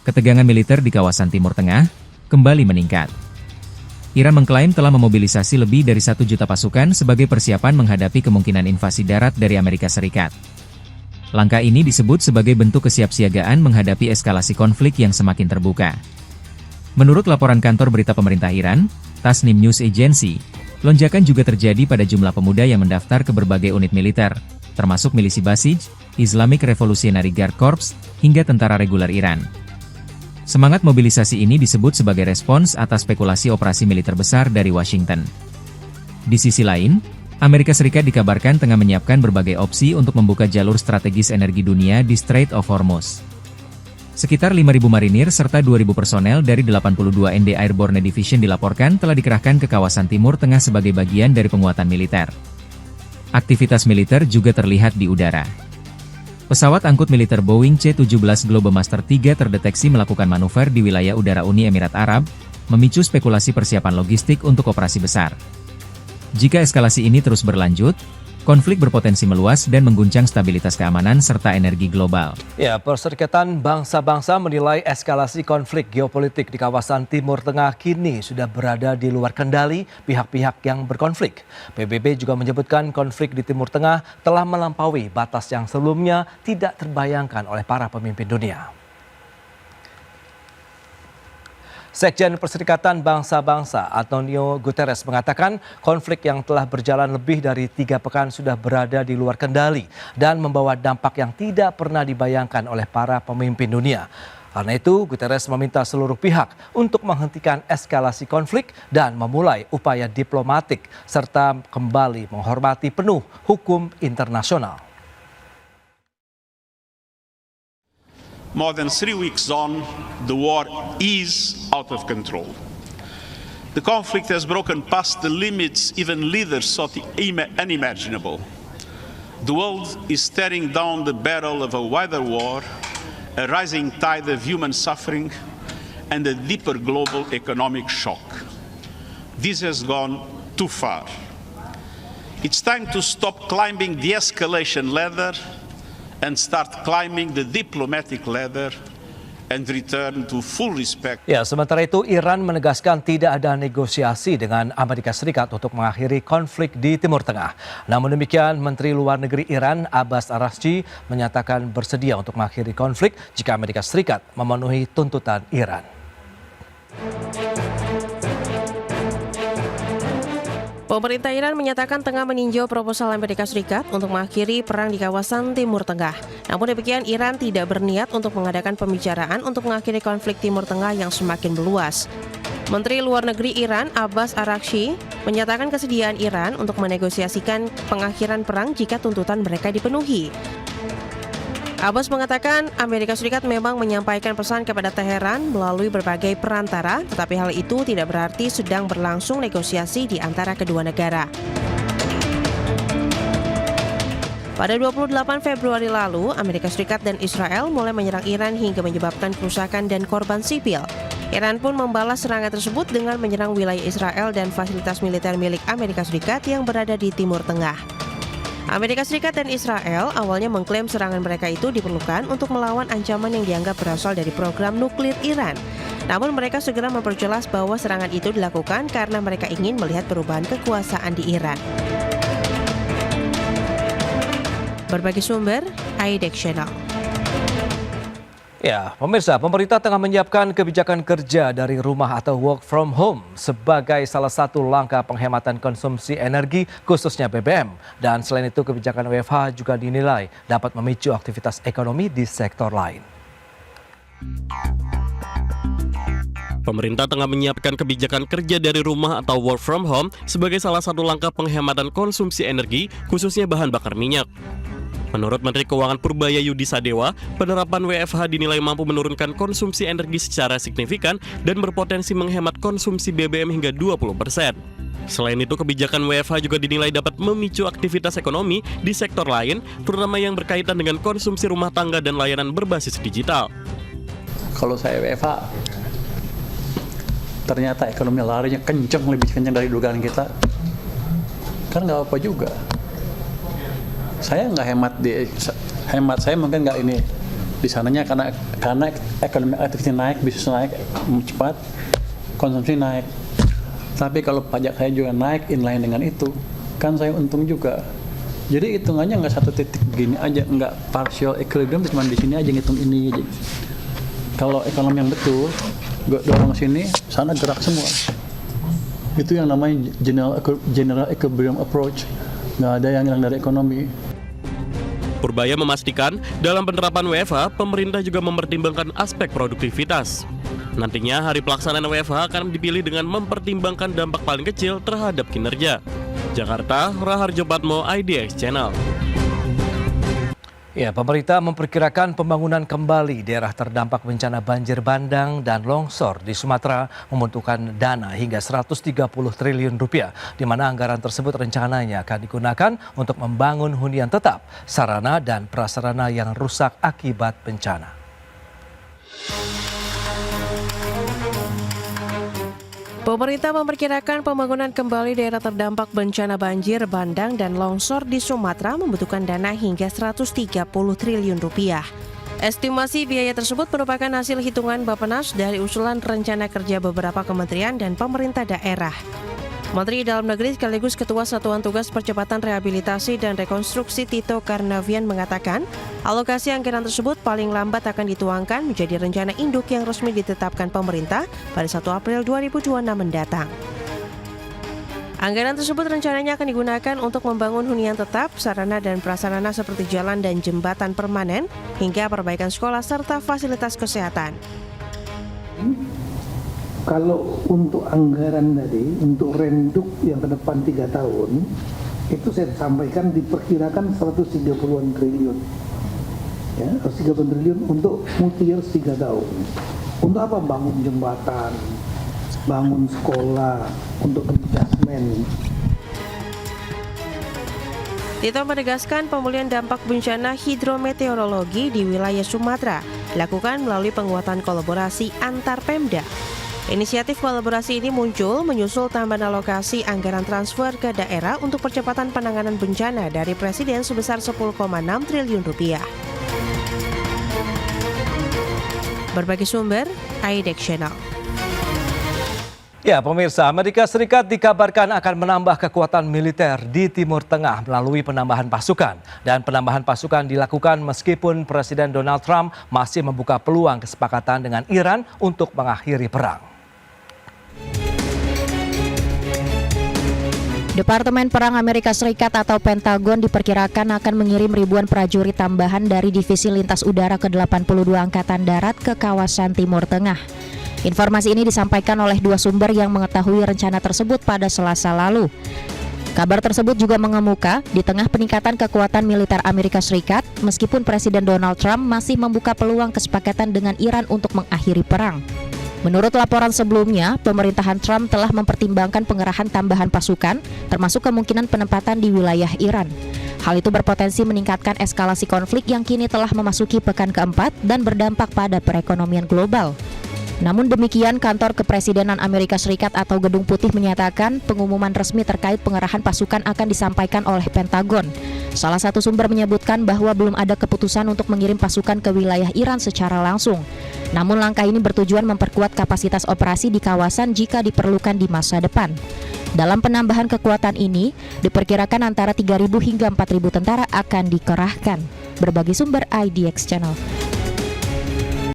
ketegangan militer di kawasan Timur Tengah kembali meningkat. Iran mengklaim telah memobilisasi lebih dari 1 juta pasukan sebagai persiapan menghadapi kemungkinan invasi darat dari Amerika Serikat. Langkah ini disebut sebagai bentuk kesiapsiagaan menghadapi eskalasi konflik yang semakin terbuka. Menurut laporan kantor berita pemerintah Iran, Tasnim News Agency, lonjakan juga terjadi pada jumlah pemuda yang mendaftar ke berbagai unit militer, termasuk milisi Basij, Islamic Revolutionary Guard Corps, hingga tentara reguler Iran. Semangat mobilisasi ini disebut sebagai respons atas spekulasi operasi militer besar dari Washington. Di sisi lain, Amerika Serikat dikabarkan tengah menyiapkan berbagai opsi untuk membuka jalur strategis energi dunia di Strait of Hormuz. Sekitar 5.000 marinir serta 2.000 personel dari 82 ND Airborne Division dilaporkan telah dikerahkan ke kawasan Timur Tengah sebagai bagian dari penguatan militer. Aktivitas militer juga terlihat di udara. Pesawat angkut militer Boeing C-17 Globemaster III terdeteksi melakukan manuver di wilayah udara Uni Emirat Arab, memicu spekulasi persiapan logistik untuk operasi besar. Jika eskalasi ini terus berlanjut, konflik berpotensi meluas dan mengguncang stabilitas keamanan serta energi global. Ya, Perserikatan Bangsa-Bangsa menilai eskalasi konflik geopolitik di kawasan Timur Tengah kini sudah berada di luar kendali pihak-pihak yang berkonflik. PBB juga menyebutkan konflik di Timur Tengah telah melampaui batas yang sebelumnya tidak terbayangkan oleh para pemimpin dunia. Sekjen Perserikatan Bangsa-Bangsa Antonio Guterres mengatakan konflik yang telah berjalan lebih dari 3 pekan sudah berada di luar kendali dan membawa dampak yang tidak pernah dibayangkan oleh para pemimpin dunia. Karena itu, Guterres meminta seluruh pihak untuk menghentikan eskalasi konflik dan memulai upaya diplomatik serta kembali menghormati penuh hukum internasional. More than 3 weeks on, the war is out of control. The conflict has broken past the limits even leaders thought unimaginable. The world is staring down the barrel of a wider war, a rising tide of human suffering, and a deeper global economic shock. This has gone too far. It's time to stop climbing the escalation ladder and start climbing the diplomatic ladder and return to full respect. Ya, sementara itu Iran menegaskan tidak ada negosiasi dengan Amerika Serikat untuk mengakhiri konflik di Timur Tengah. Namun demikian, Menteri Luar Negeri Iran Abbas Araghchi menyatakan bersedia untuk mengakhiri konflik jika Amerika Serikat memenuhi tuntutan Iran. Pemerintah Iran menyatakan tengah meninjau proposal Amerika Serikat untuk mengakhiri perang di kawasan Timur Tengah. Namun demikian, Iran tidak berniat untuk mengadakan pembicaraan untuk mengakhiri konflik Timur Tengah yang semakin meluas. Menteri Luar Negeri Iran Abbas Araghchi menyatakan kesediaan Iran untuk menegosiasikan pengakhiran perang jika tuntutan mereka dipenuhi. Abbas mengatakan Amerika Serikat memang menyampaikan pesan kepada Teheran melalui berbagai perantara, tetapi hal itu tidak berarti sedang berlangsung negosiasi di antara kedua negara. Pada 28 Februari lalu, Amerika Serikat dan Israel mulai menyerang Iran hingga menyebabkan kerusakan dan korban sipil. Iran pun membalas serangan tersebut dengan menyerang wilayah Israel dan fasilitas militer milik Amerika Serikat yang berada di Timur Tengah. Amerika Serikat dan Israel awalnya mengklaim serangan mereka itu diperlukan untuk melawan ancaman yang dianggap berasal dari program nuklir Iran. Namun mereka segera memperjelas bahwa serangan itu dilakukan karena mereka ingin melihat perubahan kekuasaan di Iran. Berbagai sumber, IDX Channel. Ya, pemirsa, pemerintah tengah menyiapkan kebijakan kerja dari rumah atau work from home sebagai salah satu langkah penghematan konsumsi energi khususnya BBM. Dan selain itu kebijakan WFH juga dinilai dapat memicu aktivitas ekonomi di sektor lain. Pemerintah tengah menyiapkan kebijakan kerja dari rumah atau work from home sebagai salah satu langkah penghematan konsumsi energi khususnya bahan bakar minyak. Menurut Menteri Keuangan Purbaya Yudi Sadewa, penerapan WFH dinilai mampu menurunkan konsumsi energi secara signifikan dan berpotensi menghemat konsumsi BBM hingga 20%. Selain itu, kebijakan WFH juga dinilai dapat memicu aktivitas ekonomi di sektor lain, terutama yang berkaitan dengan konsumsi rumah tangga dan layanan berbasis digital. Kalau saya WFH, ternyata ekonomi larinya kenceng, lebih kenceng dari dugaan kita. Kan nggak apa-apa juga. Saya nggak hemat saya mungkin nggak ini Di sananya karena ekonomi aktivitas naik, bisnis naik cepat, konsumsi naik. Tapi kalau pajak saya juga naik inline dengan itu, kan saya untung juga. Jadi hitungannya nggak satu titik begini aja, nggak partial equilibrium, cuma di sini aja ngitung ini aja. Kalau ekonomi yang betul, gue dorong sini, sana gerak semua. Itu yang namanya general equilibrium approach. Nggak ada yang hilang dari ekonomi. Purbaya memastikan dalam penerapan WFH, pemerintah juga mempertimbangkan aspek produktivitas. Nantinya hari pelaksanaan WFH akan dipilih dengan mempertimbangkan dampak paling kecil terhadap kinerja. Jakarta, Raharjo Patmo, IDX Channel. Ya, pemerintah memperkirakan pembangunan kembali daerah terdampak bencana banjir bandang dan longsor di Sumatera membutuhkan dana hingga 130 triliun rupiah, di mana anggaran tersebut rencananya akan digunakan untuk membangun hunian tetap, sarana dan prasarana yang rusak akibat bencana. Pemerintah memperkirakan pembangunan kembali daerah terdampak bencana banjir, bandang, dan longsor di Sumatera membutuhkan dana hingga 130 triliun rupiah. Estimasi biaya tersebut merupakan hasil hitungan Bappenas dari usulan rencana kerja beberapa kementerian dan pemerintah daerah. Menteri Dalam Negeri sekaligus Ketua Satuan Tugas Percepatan Rehabilitasi dan Rekonstruksi Tito Karnavian mengatakan, alokasi anggaran tersebut paling lambat akan dituangkan menjadi rencana induk yang resmi ditetapkan pemerintah pada 1 April 2026 mendatang. Anggaran tersebut rencananya akan digunakan untuk membangun hunian tetap, sarana dan prasarana seperti jalan dan jembatan permanen, hingga perbaikan sekolah serta fasilitas kesehatan. Kalau untuk anggaran tadi, untuk renduk yang ke depan 3 tahun, itu saya sampaikan diperkirakan 130-an triliun. Ya, 130 triliun untuk multi-year 3 tahun. Untuk apa? Bangun jembatan, bangun sekolah, untuk adjustment. Tito menegaskan pemulihan dampak bencana hidrometeorologi di wilayah Sumatera dilakukan melalui penguatan kolaborasi antar Pemda. Inisiatif kolaborasi ini muncul menyusul tambahan alokasi anggaran transfer ke daerah untuk percepatan penanganan bencana dari Presiden sebesar 10,6 triliun rupiah. Berbagai sumber, IDX Channel. Ya, pemirsa, Amerika Serikat dikabarkan akan menambah kekuatan militer di Timur Tengah melalui penambahan pasukan. Dan penambahan pasukan dilakukan meskipun Presiden Donald Trump masih membuka peluang kesepakatan dengan Iran untuk mengakhiri perang. Departemen Perang Amerika Serikat atau Pentagon diperkirakan akan mengirim ribuan prajurit tambahan dari Divisi Lintas Udara ke-82 Angkatan Darat ke kawasan Timur Tengah. Informasi ini disampaikan oleh 2 sumber yang mengetahui rencana tersebut pada Selasa lalu. Kabar tersebut juga mengemuka di tengah peningkatan kekuatan militer Amerika Serikat, meskipun Presiden Donald Trump masih membuka peluang kesepakatan dengan Iran untuk mengakhiri perang. Menurut laporan sebelumnya, pemerintahan Trump telah mempertimbangkan pengerahan tambahan pasukan, termasuk kemungkinan penempatan di wilayah Iran. Hal itu berpotensi meningkatkan eskalasi konflik yang kini telah memasuki pekan keempat dan berdampak pada perekonomian global. Namun demikian, kantor Kepresidenan Amerika Serikat atau Gedung Putih menyatakan pengumuman resmi terkait pengerahan pasukan akan disampaikan oleh Pentagon. Salah satu sumber menyebutkan bahwa belum ada keputusan untuk mengirim pasukan ke wilayah Iran secara langsung. Namun langkah ini bertujuan memperkuat kapasitas operasi di kawasan jika diperlukan di masa depan. Dalam penambahan kekuatan ini, diperkirakan antara 3.000 hingga 4.000 tentara akan dikerahkan. Berbagi sumber IDX Channel.